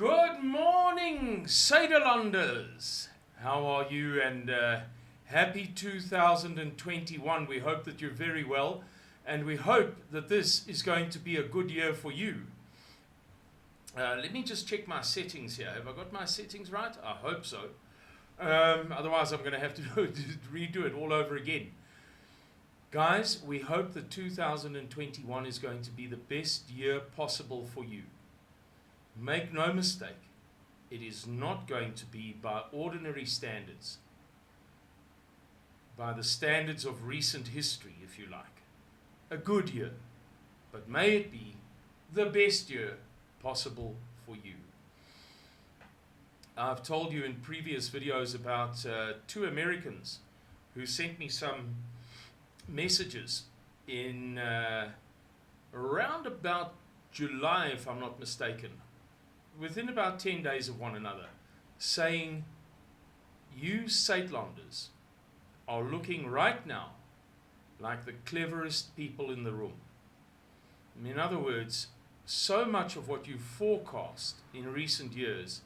Good morning, Salutations. How are you? And happy 2021. We hope that you're very well, and we hope that this is going to be a good year for you. Let me just check my settings here. Have I got my settings right? I hope so. Otherwise, I'm going to have to redo it all over again. Guys, we hope that 2021 is going to be the best year possible for you. Make no mistake, it is not going to be by ordinary standards, by the standards of recent history, if you like. A good year, but may it be the best year possible for you. I've told you in previous videos about two Americans who sent me some messages in around about July, if I'm not mistaken, within about 10 days of one another, saying, you Saitlanders are looking right now like the cleverest people in the room. In other words, so much of what you forecast in recent years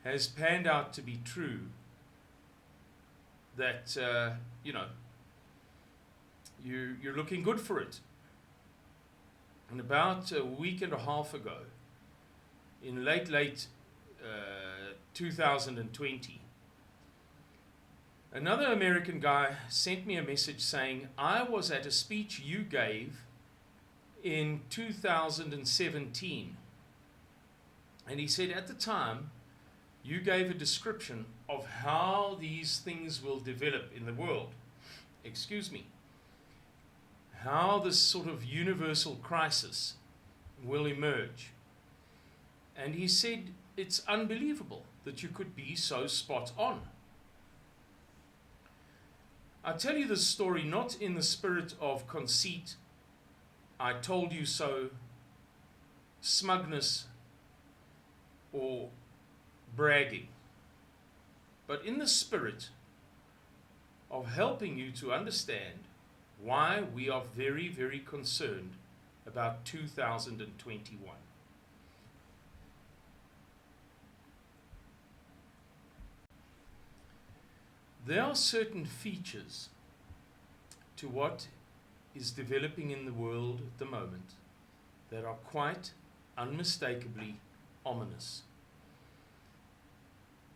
has panned out to be true that, you're looking good for it. And about a week and a half ago, in late 2020, another American guy sent me a message saying, I was at a speech you gave in 2017. And he said, at the time, you gave a description of how these things will develop in the world. Excuse me. How this sort of universal crisis will emerge. And he said, it's unbelievable that you could be so spot on. I tell you this story not in the spirit of conceit, I told you so, smugness, or bragging, but in the spirit of helping you to understand why we are very, very concerned about 2021. There are certain features to what is developing in the world at the moment that are quite unmistakably ominous.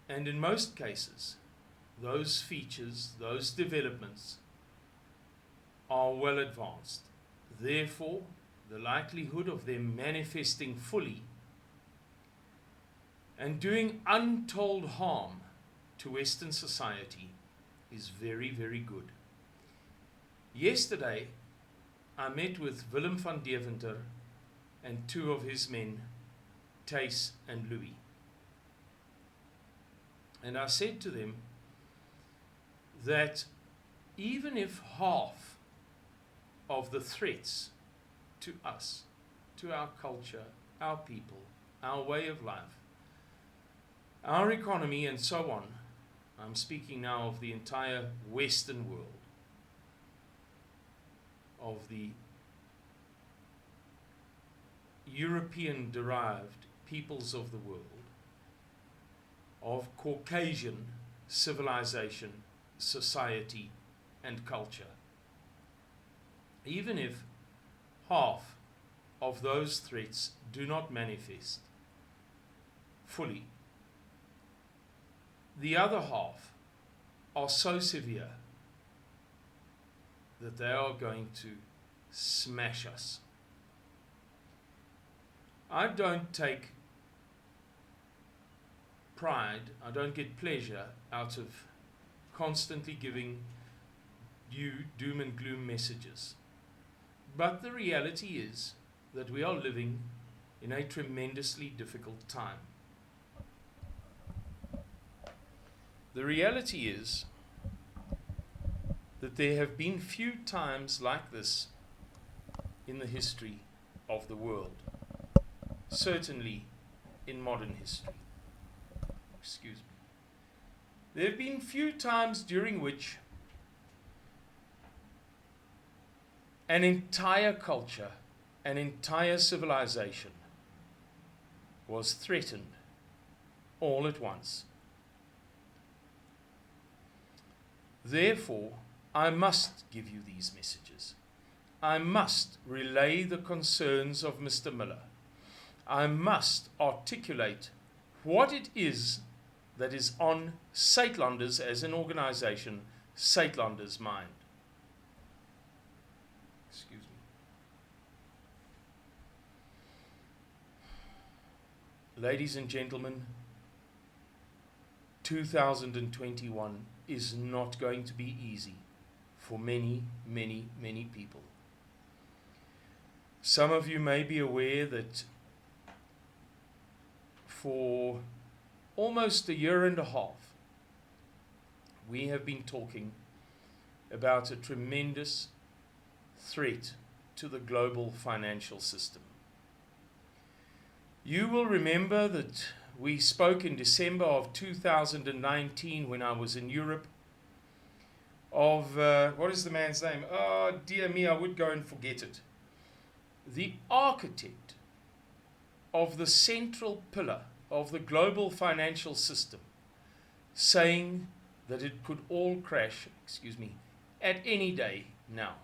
And in most cases, those features, those developments are well advanced. Therefore, the likelihood of them manifesting fully and doing untold harm to Western society is very, very good. Yesterday, I met with Willem van Deventer and two of his men, Thijs and Louis. And I said to them that even if half of the threats to us, to our culture, our people, our way of life, our economy and so on, I'm speaking now of the entire Western world, of the European-derived peoples of the world, of Caucasian civilization, society, and culture. Even if half of those threats do not manifest fully, the other half are so severe that they are going to smash us. I don't take pride, I don't get pleasure out of constantly giving you doom and gloom messages. But the reality is that we are living in a tremendously difficult time. The reality is that there have been few times like this in the history of the world, certainly in modern history. Excuse me. There have been few times during which an entire culture, an entire civilization was threatened all at once. Therefore, I must give you these messages. I must relay the concerns of Mr. Miller. I must articulate what it is that is on Suidlanders as an organization, Suidlanders' mind. Excuse me. Ladies and gentlemen, 2021 is not going to be easy for many, many, many people. Some of you may be aware that for almost a year and a half, we have been talking about a tremendous threat to the global financial system. You will remember that we spoke in December of 2019 when I was in Europe of, what is the man's name? Oh, dear me, I would go and forget it. The architect of the central pillar of the global financial system, saying that it could all crash, at any day now.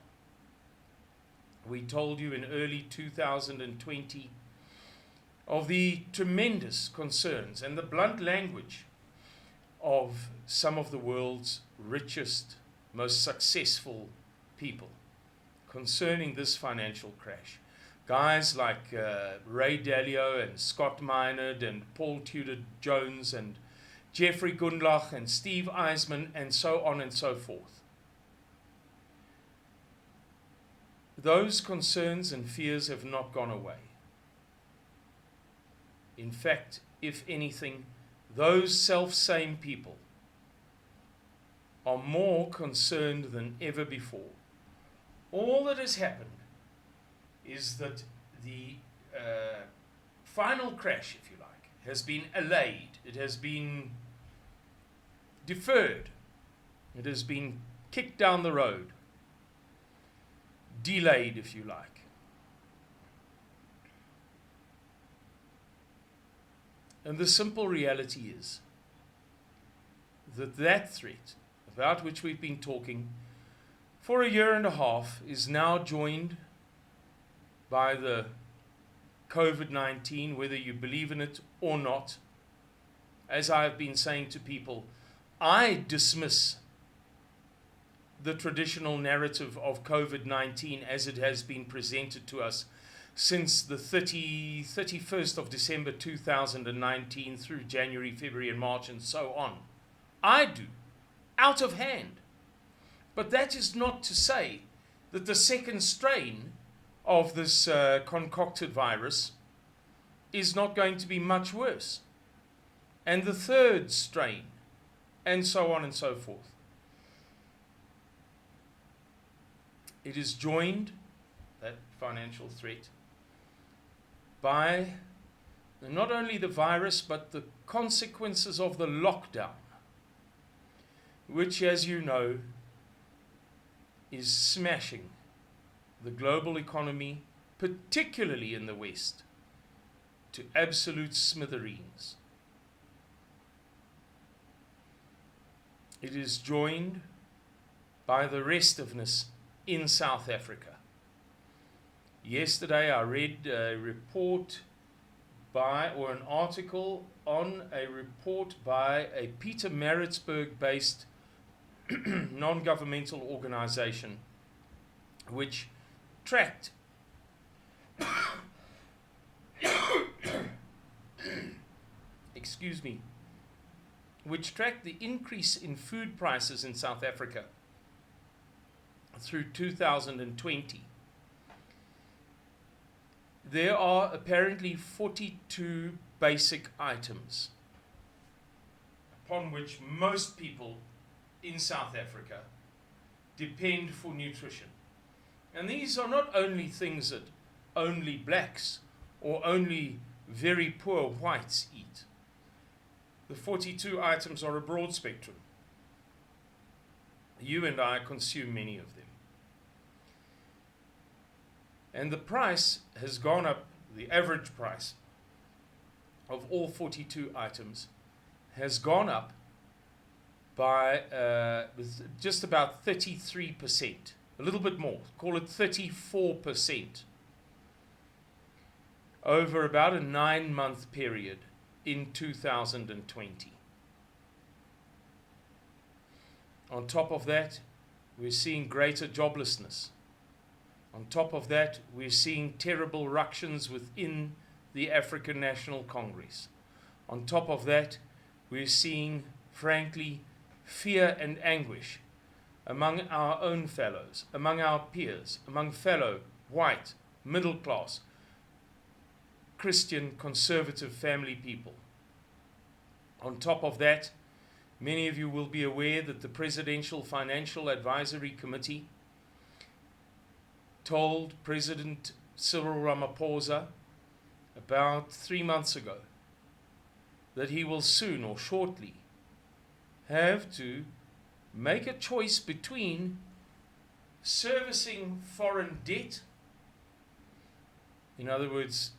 We told you in early 2020 of the tremendous concerns and the blunt language of some of the world's richest, most successful people concerning this financial crash. Guys like Ray Dalio and Scott Minerd and Paul Tudor Jones and Jeffrey Gundlach and Steve Eisman and so on and so forth. Those concerns and fears have not gone away. In fact, if anything, those self-same people are more concerned than ever before. All that has happened is that the final crash, if you like, has been allayed. It has been deferred. It has been kicked down the road. Delayed, if you like. And the simple reality is that that threat, about which we've been talking for a year and a half, is now joined by the COVID-19, whether you believe in it or not. As I have been saying to people, I dismiss the traditional narrative of COVID-19 as it has been presented to us since the 31st of December 2019 through January, February and March and so on. I do, out of hand. But that is not to say that the second strain of this concocted virus is not going to be much worse. And the third strain, and so on and so forth. It is joined, that financial threat, by not only the virus, but the consequences of the lockdown, which, as you know, is smashing the global economy, particularly in the West, to absolute smithereens. It is joined by the restiveness in South Africa. Yesterday I read a report by, or an article on a report by a Peter Maritzburg-based non-governmental organization which tracked which tracked the increase in food prices in South Africa through 2020. There are apparently 42 basic items upon which most people in South Africa depend for nutrition. And these are not only things that only blacks or only very poor whites eat. The 42 items are a broad spectrum. You and I consume many of them. And the price has gone up, the average price of all 42 items has gone up by just about 33%, a little bit more, call it 34%, over about a 9-month period in 2020. On top of that, we're seeing greater joblessness. On top of that, we're seeing terrible ructions within the African National Congress. On top of that, we're seeing, frankly, fear and anguish among our own fellows, among our peers, among fellow white, middle class, Christian, conservative family people. On top of that, many of you will be aware that the Presidential Financial Advisory Committee told President Cyril Ramaphosa about 3 months ago that he will soon or shortly have to make a choice between servicing foreign debt, in other words,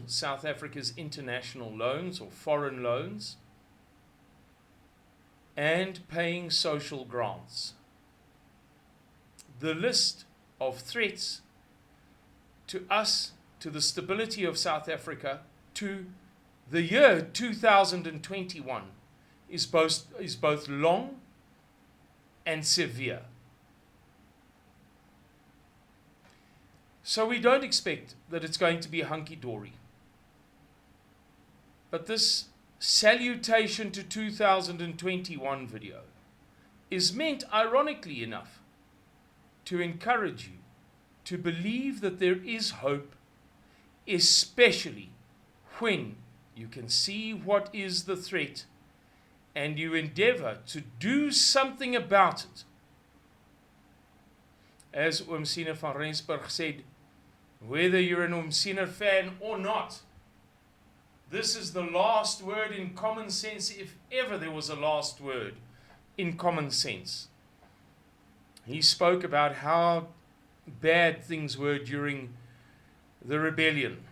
South Africa's international loans or foreign loans, and paying social grants. The list of threats to us, to the stability of South Africa, to the year 2021 is both long and severe. So we don't expect that it's going to be hunky-dory. But this salutation to 2021 video is meant, ironically enough, to encourage you to believe that there is hope, especially when you can see what is the threat and you endeavor to do something about it. As Oomsina van Rensburg said, whether you're an Oomsina fan or not, this is the last word in common sense, if ever there was a last word in common sense. He spoke about how bad things were during the rebellion.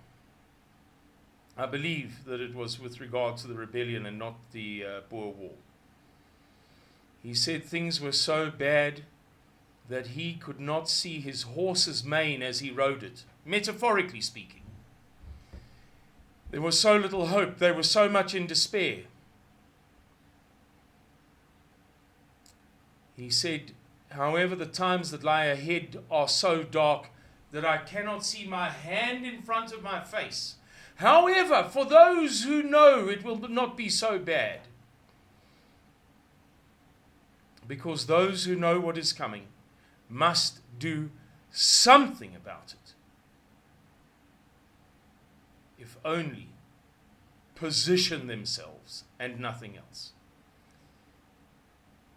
I believe that it was with regard to the rebellion and not the Boer War. He said things were so bad that he could not see his horse's mane as he rode it, metaphorically speaking. There was so little hope, they were so much in despair. He said, however, the times that lie ahead are so dark that I cannot see my hand in front of my face. However, for those who know, it will not be so bad. Because those who know what is coming must do something about it. If only position themselves and nothing else.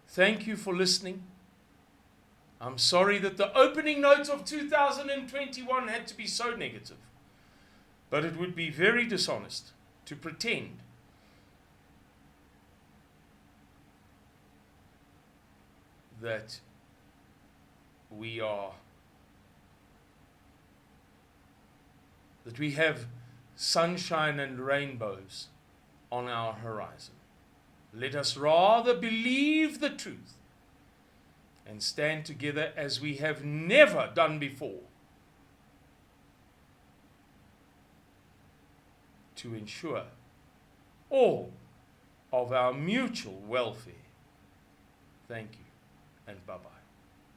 Thank you for listening. I'm sorry that the opening notes of 2021 had to be so negative, but it would be very dishonest to pretend that we have sunshine and rainbows on our horizon. Let us rather believe the truth and stand together as we have never done before to ensure all of our mutual welfare. Thank you and bye-bye.